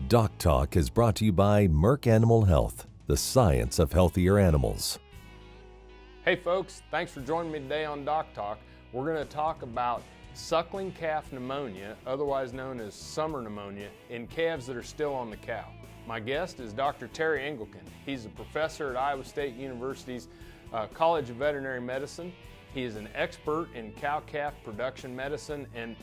DocTalk is brought to you by MERCK Animal Health, the science of healthier animals. Hey folks, thanks for joining me today on DocTalk. We're going to talk about suckling calf pneumonia, otherwise known as summer pneumonia, in calves that are still on the cow. My guest is Dr. Terry Engelken. He's a professor at Iowa State University's College of Veterinary Medicine. He is an expert in cow-calf production medicine and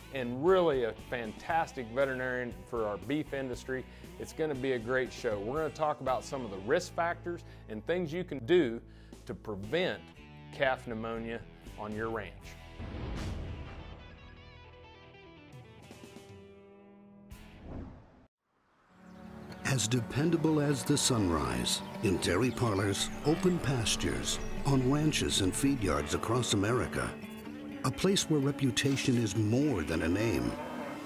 really a fantastic veterinarian for our beef industry. It's going to be a great show. We're going to talk about some of the risk factors and things you can do to prevent calf pneumonia on your ranch. As dependable as the sunrise, in dairy parlors, open pastures, on ranches and feed yards across America, a place where reputation is more than a name,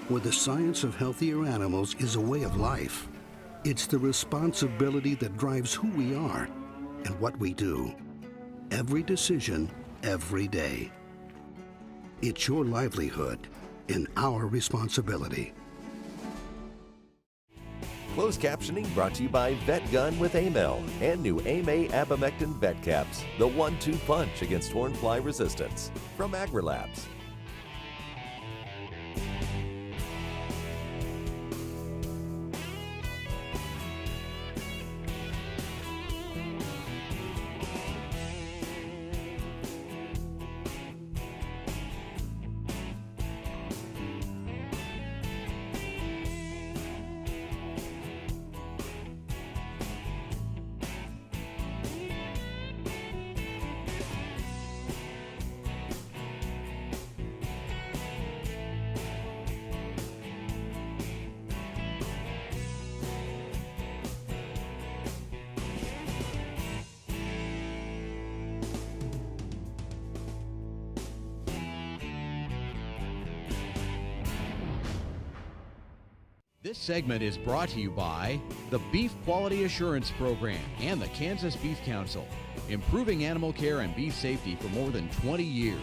where the science of healthier animals is a way of life. It's the responsibility that drives who we are and what we do. Every decision, every day. It's your livelihood and our responsibility. Closed captioning brought to you by VetGun with Amel and new AMA Abamectin Vet Caps, the 1-2 punch against horn fly resistance from AgriLabs. This segment is brought to you by the Beef Quality Assurance Program and the Kansas Beef Council, improving animal care and beef safety for more than 20 years.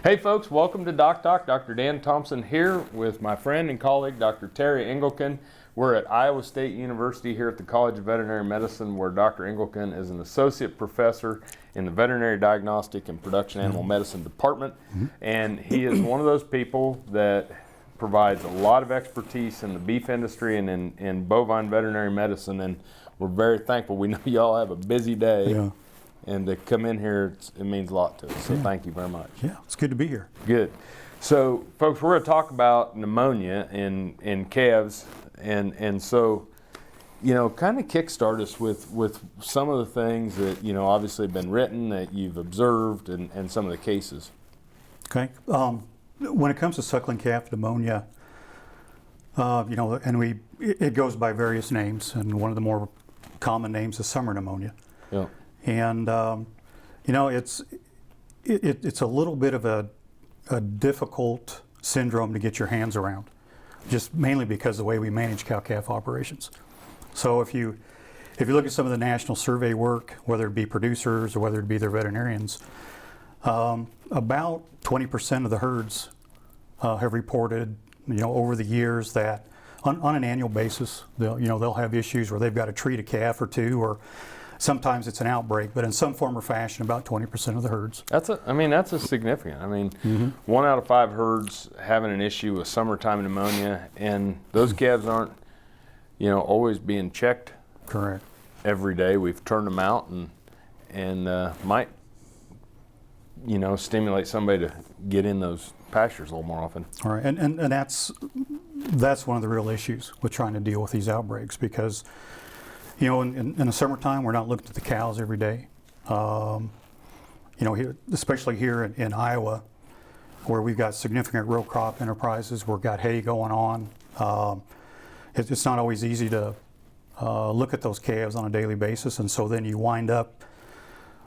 Hey folks, welcome to DocTalk. Dr. Dan Thompson here with my friend and colleague, Dr. Terry Engelken. We're at Iowa State University here at the College of Veterinary Medicine, where Dr. Engelken is an associate professor in the Veterinary Diagnostic and Production Animal Medicine Department. And he is one of those people that provides a lot of expertise in the beef industry and in bovine veterinary medicine, and we're very thankful. We know y'all have a busy day, and to come in here, it means a lot to us, so thank you very much. Yeah, it's good to be here. Good. So, folks, we're going to talk about pneumonia in calves, and so, you know, kind of kickstart us with some of the things that, you know, obviously have been written, that you've observed, and some of the cases. Okay. When it comes to suckling calf pneumonia, you know, and it goes by various names, and one of the more common names is summer pneumonia. Yeah. And you know, it's a little bit of a difficult syndrome to get your hands around, just mainly because of the way we manage cow-calf operations. So if you look at some of the national survey work, whether it be producers or whether it be their veterinarians, about 20% of the herds have reported, you know, over the years that on an annual basis, they'll have issues where they've got to treat a calf or two, or sometimes it's an outbreak, but in some form or fashion, about 20% of the herds. That's a significant. I mean, 1 out of 5 herds having an issue with summertime pneumonia, and those calves aren't, you know, always being checked. Correct. Every day. We've turned them out and might, you know, stimulate somebody to get in those pastures a little more often. All right, and that's one of the real issues with trying to deal with these outbreaks, because, you know, in the summertime, we're not looking at the cows every day. You know, here, especially here in Iowa, where we've got significant row crop enterprises, we've got hay going on. It's not always easy to look at those calves on a daily basis, and so then you wind up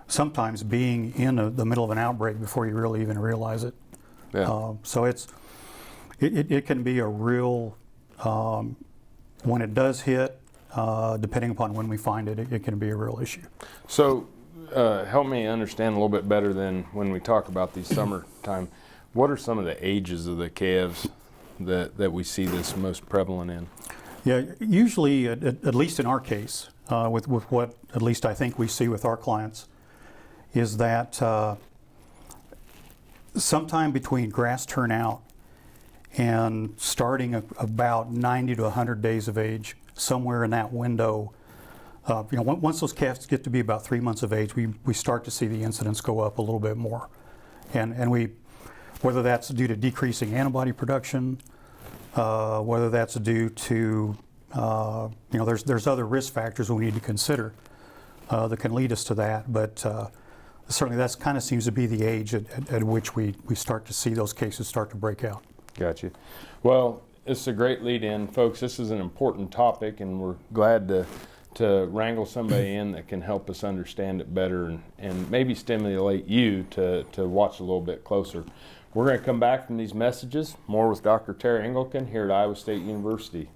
sometimes being in the middle of an outbreak before you really even realize it. Yeah. So it can be a real, when it does hit, depending upon when we find it, it can be a real issue. So help me understand a little bit better than when we talk about these summertime. What are some of the ages of the calves that we see this most prevalent in? Yeah, usually, at least in our case, with what at least I think we see with our clients, is that sometime between grass turnout and starting about 90 to 100 days of age, somewhere in that window, once those calves get to be about 3 months of age, we start to see the incidence go up a little bit more. And whether that's due to decreasing antibody production, whether that's due to, there's other risk factors we need to consider that can lead us to that. But certainly that kind of seems to be the age at which we start to see those cases start to break out. Gotcha. Well, it's a great lead in, folks. This is an important topic, and we're glad to wrangle somebody in that can help us understand it better and maybe stimulate you to watch a little bit closer. We're going to come back from these messages, more with Dr. Terry Engelken here at Iowa State University.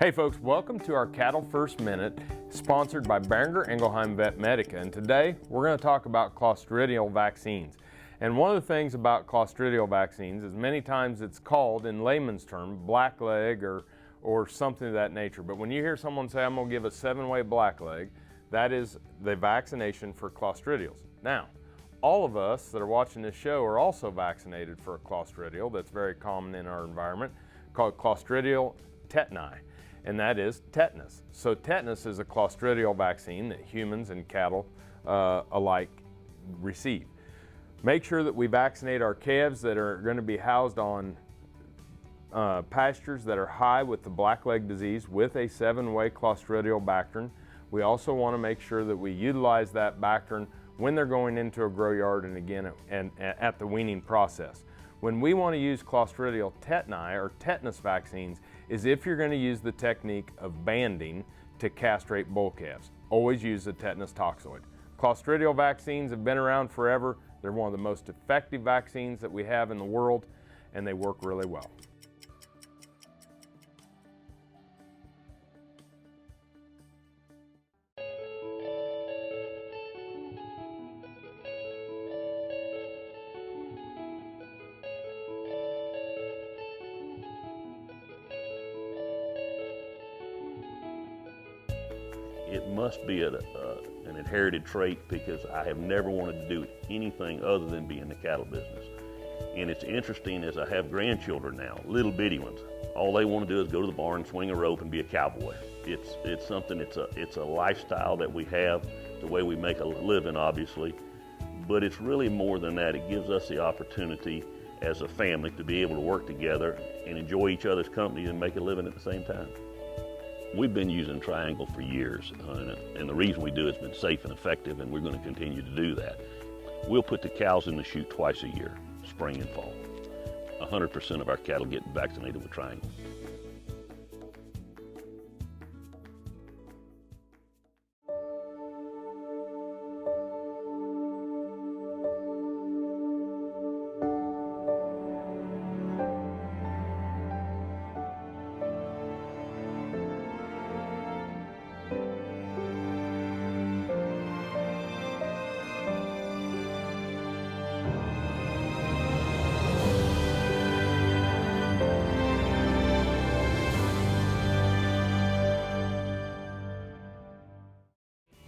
Hey folks, welcome to our Cattle First Minute, sponsored by Boehringer Ingelheim Vet Medica, and today we're going to talk about clostridial vaccines. And one of the things about clostridial vaccines is many times it's called, in layman's term, blackleg or something of that nature. But when you hear someone say, I'm going to give a 7-way blackleg, that is the vaccination for clostridials. Now, all of us that are watching this show are also vaccinated for a clostridial that's very common in our environment, called Clostridial tetani, and that is tetanus. So tetanus is a clostridial vaccine that humans and cattle alike receive. Make sure that we vaccinate our calves that are going to be housed on pastures that are high with the blackleg disease with a 7-way clostridial bactrin. We also want to make sure that we utilize that bactrin when they're going into a grow yard and again at the weaning process. When we want to use clostridial tetani or tetanus vaccines is if you're going to use the technique of banding to castrate bull calves. Always use the tetanus toxoid. Clostridial vaccines have been around forever. They're one of the most effective vaccines that we have in the world, and they work really well. It must be an inherited trait because I have never wanted to do anything other than be in the cattle business. And it's interesting as I have grandchildren now, little bitty ones. All they want to do is go to the barn, swing a rope, and be a cowboy. It's something. It's a lifestyle that we have, the way we make a living, obviously. But it's really more than that. It gives us the opportunity as a family to be able to work together and enjoy each other's company and make a living at the same time. We've been using Triangle for years, and the reason we do it has been safe and effective, and we're going to continue to do that. We'll put the cows in the chute twice a year, spring and fall. 100% of our cattle get vaccinated with Triangle.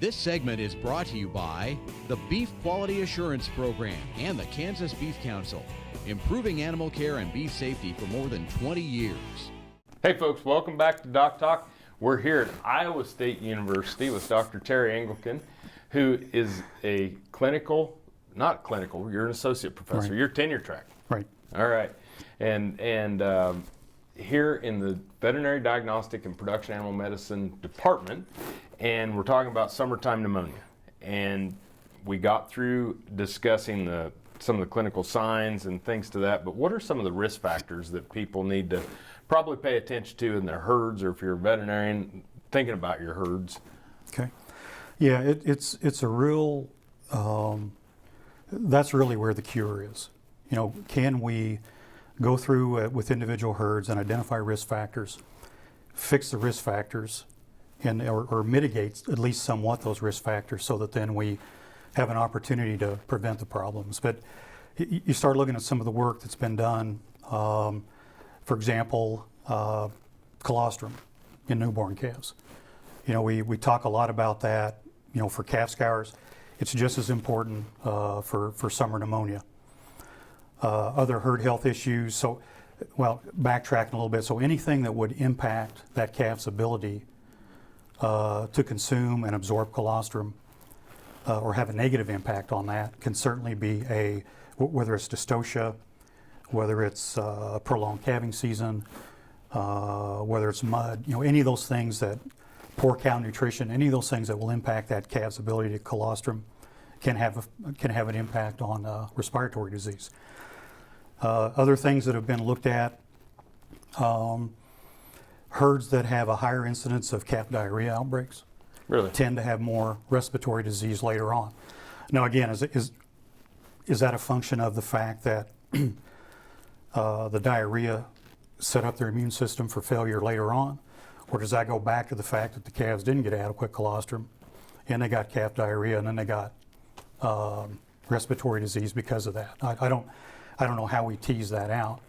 This segment is brought to you by the Beef Quality Assurance Program and the Kansas Beef Council, improving animal care and beef safety for more than 20 years. Hey folks, welcome back to DocTalk. We're here at Iowa State University with Dr. Terry Engelken, who is a not clinical, you're an associate professor, Right. You're tenure track. Right. All right. And here in the Veterinary Diagnostic and Production Animal Medicine Department, and we're talking about summertime pneumonia. And we got through discussing some of the clinical signs and things to that, but what are some of the risk factors that people need to probably pay attention to in their herds, or if you're a veterinarian thinking about your herds? Okay. Yeah, it's a real, that's really where the cure is. Can we go through with individual herds and identify risk factors, fix the risk factors, or mitigate at least somewhat those risk factors so that then we have an opportunity to prevent the problems. But you start looking at some of the work that's been done. For example, colostrum in newborn calves. We talk a lot about that, for calf scours. It's just as important for summer pneumonia. Other herd health issues, backtracking a little bit, so anything that would impact that calf's ability to consume and absorb colostrum or have a negative impact on that can certainly be whether it's dystocia, whether it's prolonged calving season, whether it's mud, any of those things that poor cow nutrition, any of those things that will impact that calf's ability to colostrum can have an impact on respiratory disease. Other things that have been looked at, herds that have a higher incidence of calf diarrhea outbreaks really tend to have more respiratory disease later on. Now again, is that a function of the fact that the diarrhea set up their immune system for failure later on? Or does that go back to the fact that the calves didn't get adequate colostrum and they got calf diarrhea and then they got respiratory disease because of that? I don't know how we tease that out.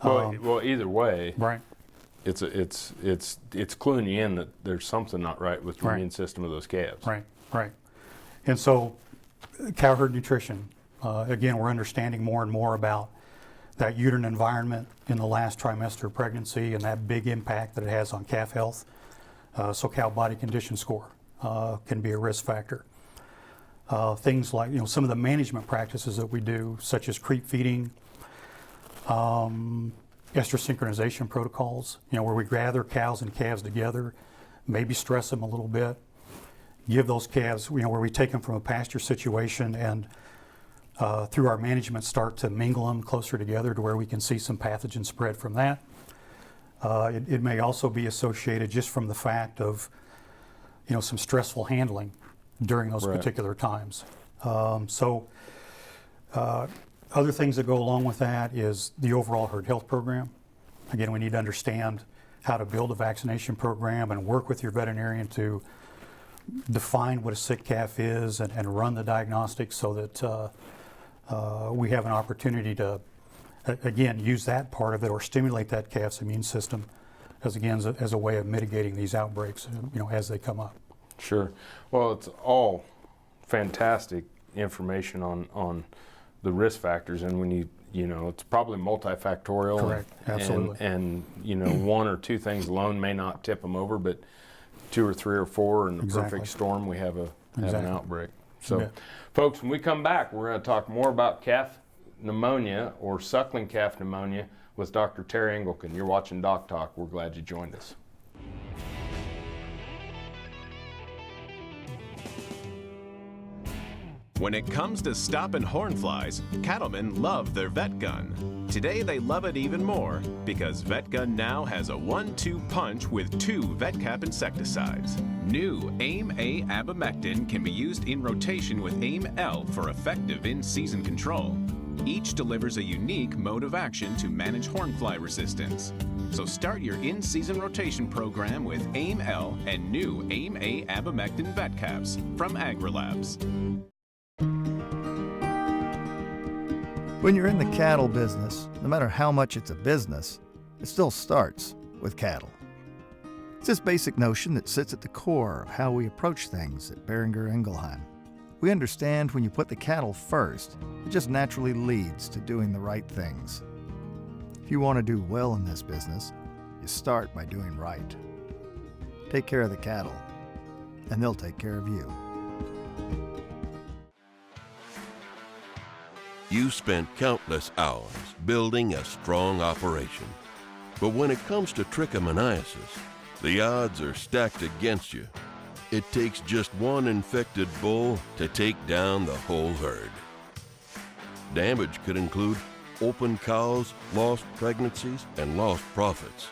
Well, either way, right. It's cluing you in that there's something not right with the immune system of those calves. Right. And so, cow herd nutrition. Again, we're understanding more and more about that uterine environment in the last trimester of pregnancy and that big impact that it has on calf health. So cow body condition score can be a risk factor. Things like some of the management practices that we do, such as creep feeding, estrus synchronization protocols, where we gather cows and calves together, maybe stress them a little bit, give those calves, where we take them from a pasture situation and through our management start to mingle them closer together to where we can see some pathogen spread from that. It may also be associated just from the fact of some stressful handling during those particular times. Other things that go along with that is the overall herd health program. Again, we need to understand how to build a vaccination program and work with your veterinarian to define what a sick calf is and run the diagnostics so that we have an opportunity to, again, use that part of it or stimulate that calf's immune system as a way of mitigating these outbreaks, as they come up. Sure. Well, it's all fantastic information on the risk factors, and when it's probably multifactorial. Correct. Absolutely. And one or two things alone may not tip them over, but 2 or 3 or 4 in the perfect storm, we have an outbreak. So, folks, when we come back, we're going to talk more about calf pneumonia or suckling calf pneumonia with Dr. Terry Engelken. You're watching DocTalk. We're glad you joined us. When it comes to stopping horn flies, cattlemen love their VetGun. Today they love it even more because VetGun now has a 1-2 punch with 2 VetCap insecticides. New AIM-A abamectin can be used in rotation with AIM-L for effective in-season control. Each delivers a unique mode of action to manage hornfly resistance. So start your in-season rotation program with AIM-L and new AIM-A abamectin VetCaps from AgriLabs. When you're in the cattle business, no matter how much it's a business, it still starts with cattle. It's this basic notion that sits at the core of how we approach things at Boehringer Ingelheim. We understand when you put the cattle first, it just naturally leads to doing the right things. If you want to do well in this business, you start by doing right. Take care of the cattle, and they'll take care of you. You spent countless hours building a strong operation. But when it comes to trichomoniasis, the odds are stacked against you. It takes just one infected bull to take down the whole herd. Damage could include open cows, lost pregnancies, and lost profits.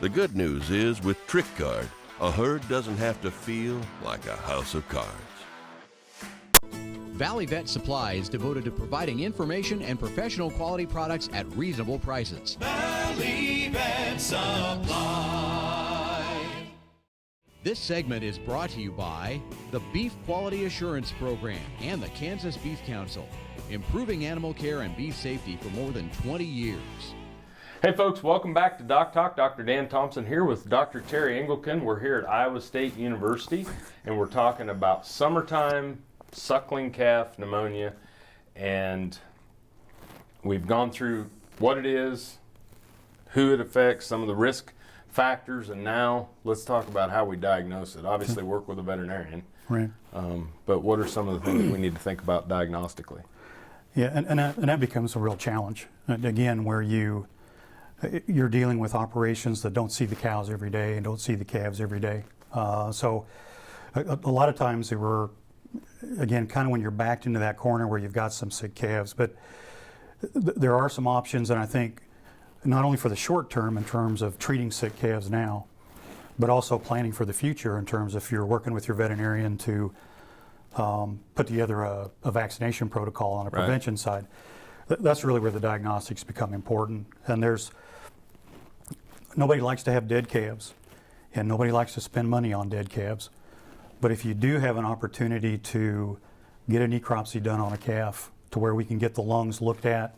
The good news is with TrichGuard, a herd doesn't have to feel like a house of cards. Valley Vet Supply is devoted to providing information and professional quality products at reasonable prices. Valley Vet Supply. This segment is brought to you by the Beef Quality Assurance Program and the Kansas Beef Council. improving animal care and beef safety for more than 20 years. Hey folks, welcome back to DocTalk. Dr. Dan Thompson here with Dr. Terry Engelken. We're here at Iowa State University and we're talking about summertime suckling calf pneumonia, and we've gone through what it is, who it affects, some of the risk factors, and now let's talk about how we diagnose it. Obviously work with a veterinarian, Right. But what are some of the things we need to think about diagnostically? Yeah, and that becomes a real challenge. And again, where you're dealing with operations that don't see the cows every day and don't see the calves every day. So a lot of times we're, again, kind of when you're backed into that corner where you've got some sick calves, but there are some options, and I think not only for the short term in terms of treating sick calves now, but also planning for the future in terms of if you're working with your veterinarian to put together a vaccination protocol on a prevention side. That's really where the diagnostics become important. And nobody likes to have dead calves, and nobody likes to spend money on dead calves. But if you do have an opportunity to get a necropsy done on a calf to where we can get the lungs looked at,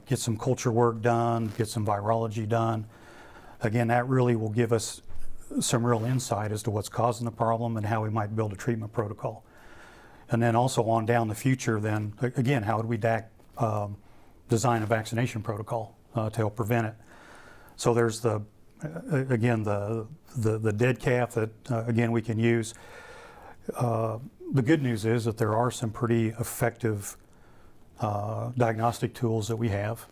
get some culture work done, get some virology done, again, that really will give us some real insight as to what's causing the problem and how we might build a treatment protocol. And then also on down the future, then again, how would we design a vaccination protocol to help prevent it? So there's the dead calf that again we can use. The good news is that there are some pretty effective diagnostic tools that we have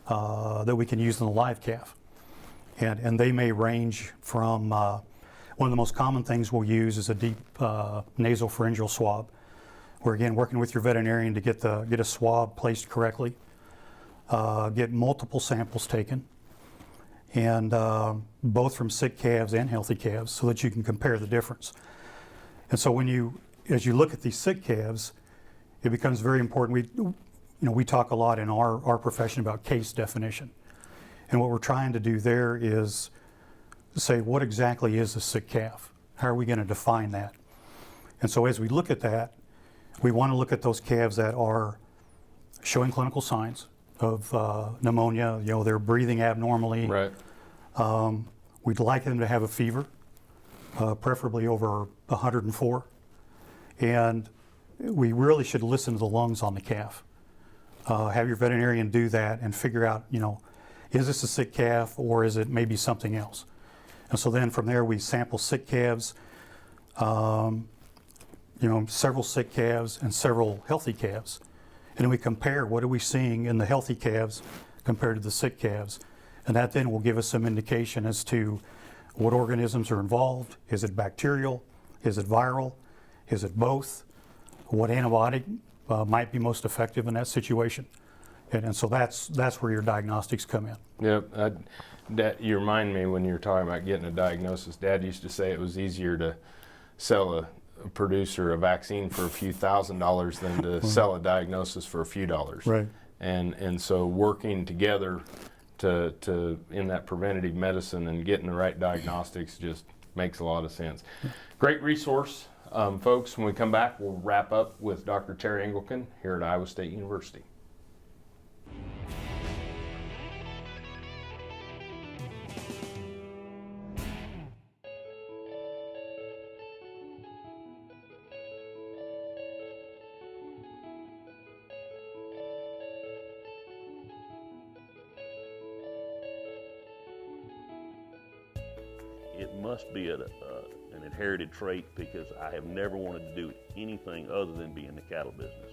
that we can use in the live calf, and they may range from one of the most common things we'll use is a deep nasal pharyngeal swab. We're again working with your veterinarian to get a swab placed correctly, get multiple samples taken, and both from sick calves and healthy calves, so that you can compare the difference. And so as you look at these sick calves, it becomes very important. We talk a lot in our profession about case definition, and what we're trying to do there is say what exactly is a sick calf. How are we going to define that? And so as we look at that, we want to look at those calves that are showing clinical signs of pneumonia. They're breathing abnormally. Right. We'd like them to have a fever, preferably over 104. And we really should listen to the lungs on the calf. Have your veterinarian do that and figure out, is this a sick calf or is it maybe something else? And so then from there we sample sick calves, several sick calves and several healthy calves. And then we compare what are we seeing in the healthy calves compared to the sick calves. And that then will give us some indication as to what organisms are involved. Is it bacterial? Is it viral? Is it both? What antibiotic might be most effective in that situation? And so that's where your diagnostics come in. Yep. You remind me when you were talking about getting a diagnosis. Dad used to say it was easier to sell a producer a vaccine for a few $1,000s than to sell a diagnosis for a few dollars. Right. And so working together to in that preventative medicine and getting the right diagnostics just makes a lot of sense. Great resource. Folks, when we come back, we'll wrap up with Dr. Terry Engelken here at Iowa State University. It must be an inherited trait because I have never wanted to do anything other than be in the cattle business.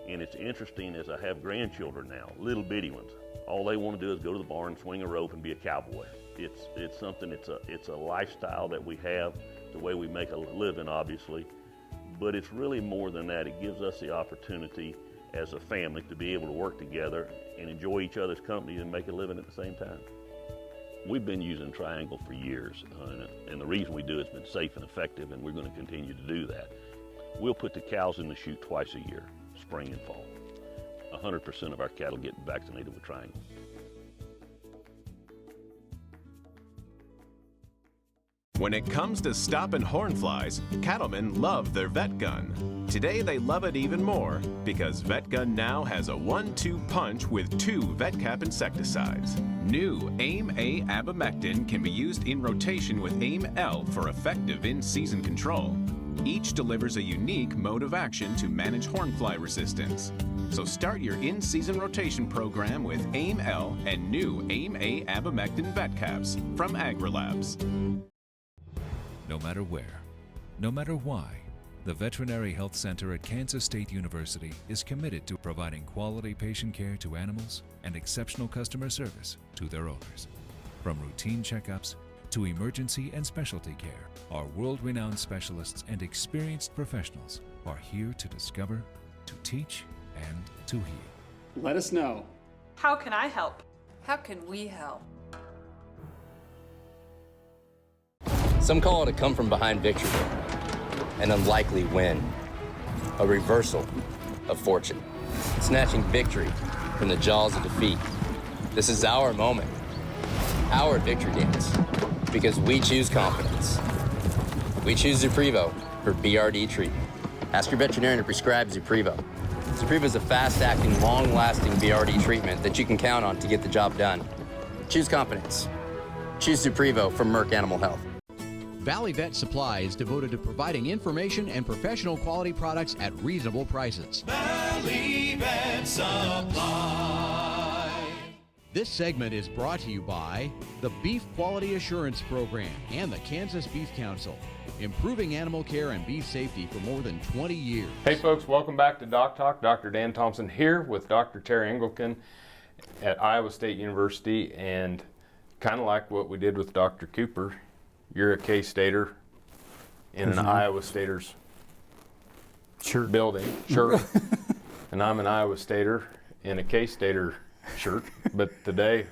And it's interesting as I have grandchildren now, little bitty ones. All they want to do is go to the barn, swing a rope, and be a cowboy. It's something. It's a lifestyle that we have, the way we make a living, obviously. But it's really more than that. It gives us the opportunity as a family to be able to work together and enjoy each other's company and make a living at the same time. We've been using Triangle for years, and the reason we do it's been safe and effective, and we're going to continue to do that. We'll put the cows in the chute twice a year, spring and fall. 100% of our cattle get vaccinated with Triangle. When it comes to stopping horn flies, cattlemen love their vet gun. Today they love it even more because VetGun now has a 1-2 punch with 2 VetCap insecticides. New AIM-A abamectin can be used in rotation with AIM-L for effective in-season control. Each delivers a unique mode of action to manage hornfly resistance. So start your in-season rotation program with AIM-L and new AIM-A abamectin VetCaps from AgriLabs. No matter where, no matter why, the Veterinary Health Center at Kansas State University is committed to providing quality patient care to animals and exceptional customer service to their owners. From routine checkups to emergency and specialty care, our world-renowned specialists and experienced professionals are here to discover, to teach, and to heal. Let us know. How can I help? How can we help? Some call it a come-from-behind victory, an unlikely win, a reversal of fortune, snatching victory from the jaws of defeat. This is our moment, our victory dance, because we choose confidence. We choose Zuprevo for BRD treatment. Ask your veterinarian to prescribe Zuprevo. Zuprevo is a fast-acting, long-lasting BRD treatment that you can count on to get the job done. Choose confidence. Choose Zuprevo from Merck Animal Health. Valley Vet Supply is devoted to providing information and professional quality products at reasonable prices. Valley Vet Supply. This segment is brought to you by the Beef Quality Assurance Program and the Kansas Beef Council, improving animal care and beef safety for more than 20 years. Hey folks, welcome back to DocTalk. Dr. Dan Thompson here with Dr. Terry Engelken at Iowa State University, and kind of like what we did with Dr. Cooper, you're a K-Stater in an Iowa Stater's building shirt, and I'm an Iowa Stater in a K-Stater shirt, but today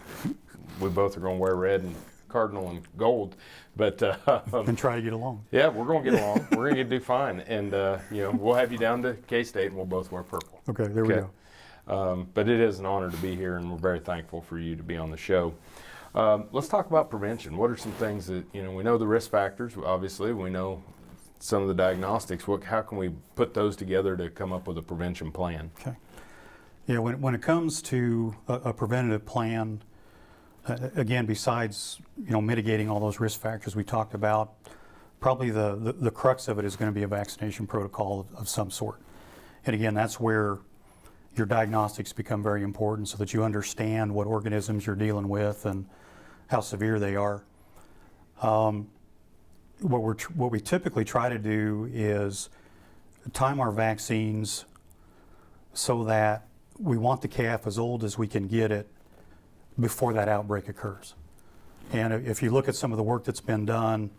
we both are going to wear red and cardinal and gold, but and try to get along. Yeah, we're going to get along. We're going to do fine, and you know, we'll have you down to K-State and we'll both wear purple. Okay, there we go. But it is an honor to be here, and we're very thankful for you to be on the show. Let's talk about prevention. What are some things that, you know, we know the risk factors, obviously, we know some of the diagnostics. How can we put those together to come up with a prevention plan? Okay. Yeah, when it comes to a preventative plan, again, besides, you know, mitigating all those risk factors we talked about, probably the crux of it is going to be a vaccination protocol of some sort. And again, that's where your diagnostics become very important, so that you understand what organisms you're dealing with and how severe they are. What we typically try to do is time our vaccines so that we want the calf as old as we can get it before that outbreak occurs. And if you look at some of the work that's been done,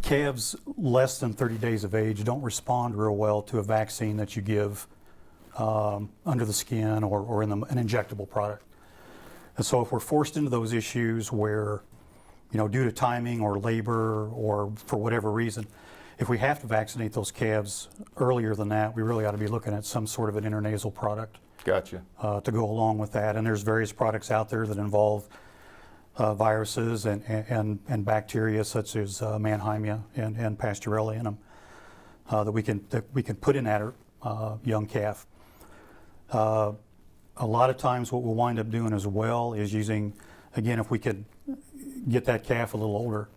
calves less than 30 days of age don't respond real well to a vaccine that you give under the skin or in an injectable product. And so if we're forced into those issues where, you know, due to timing or labor or for whatever reason, if we have to vaccinate those calves earlier than that, we really ought to be looking at some sort of an intranasal product. Gotcha. To go along with that. And there's various products out there that involve viruses and bacteria such as Mannheimia and Pasteurella in them that we can put in that young calf. A lot of times what we'll wind up doing as well is using, again, if we could get that calf a little older,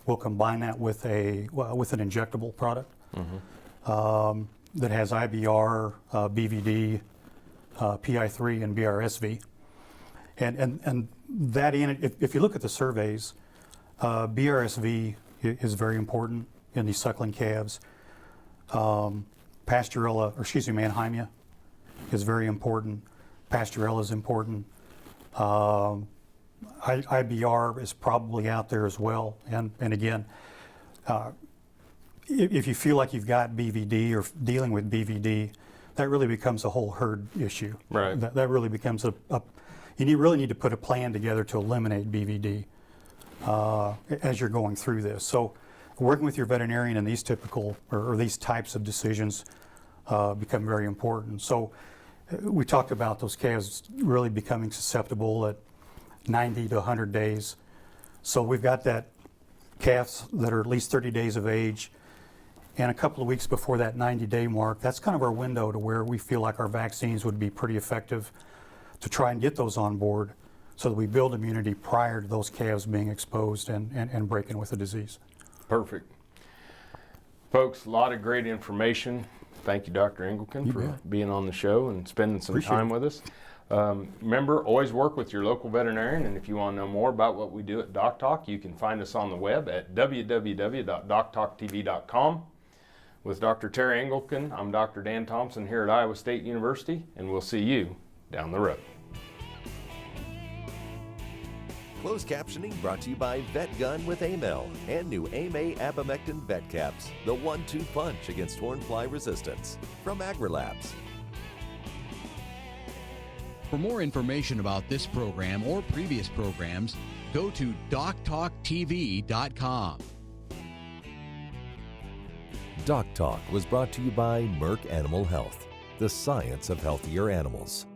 we'll combine that with an injectable product that has IBR, BVD, PI3, and BRSV. And that, if you look at the surveys, BRSV is very important in these suckling calves. Mannheimia is very important. Pasteurella is important. IBR is probably out there as well. And again, if you feel like you've got BVD or dealing with BVD, that really becomes a whole herd issue. Right. That really becomes you really need to put a plan together to eliminate BVD as you're going through this. So working with your veterinarian in these typical or these types of decisions become very important. So we talked about those calves really becoming susceptible at 90 to 100 days. So we've got that calves that are at least 30 days of age, and a couple of weeks before that 90-day mark, that's kind of our window to where we feel like our vaccines would be pretty effective to try and get those on board so that we build immunity prior to those calves being exposed and breaking with the disease. Perfect. Folks, a lot of great information. Thank you, Dr. Engelken, for being on the show and spending some time with us. Remember, always work with your local veterinarian, and if you want to know more about what we do at DocTalk, you can find us on the web at www.doctalktv.com. With Dr. Terry Engelken, I'm Dr. Dan Thompson here at Iowa State University, and we'll see you down the road. Closed captioning brought to you by VetGun with Amel and new AMA Abamectin Vet Caps, the 1-2 punch against hornfly resistance, from AgriLabs. For more information about this program or previous programs, go to DocTalkTV.com. DocTalk was brought to you by MERCK Animal Health, the science of healthier animals.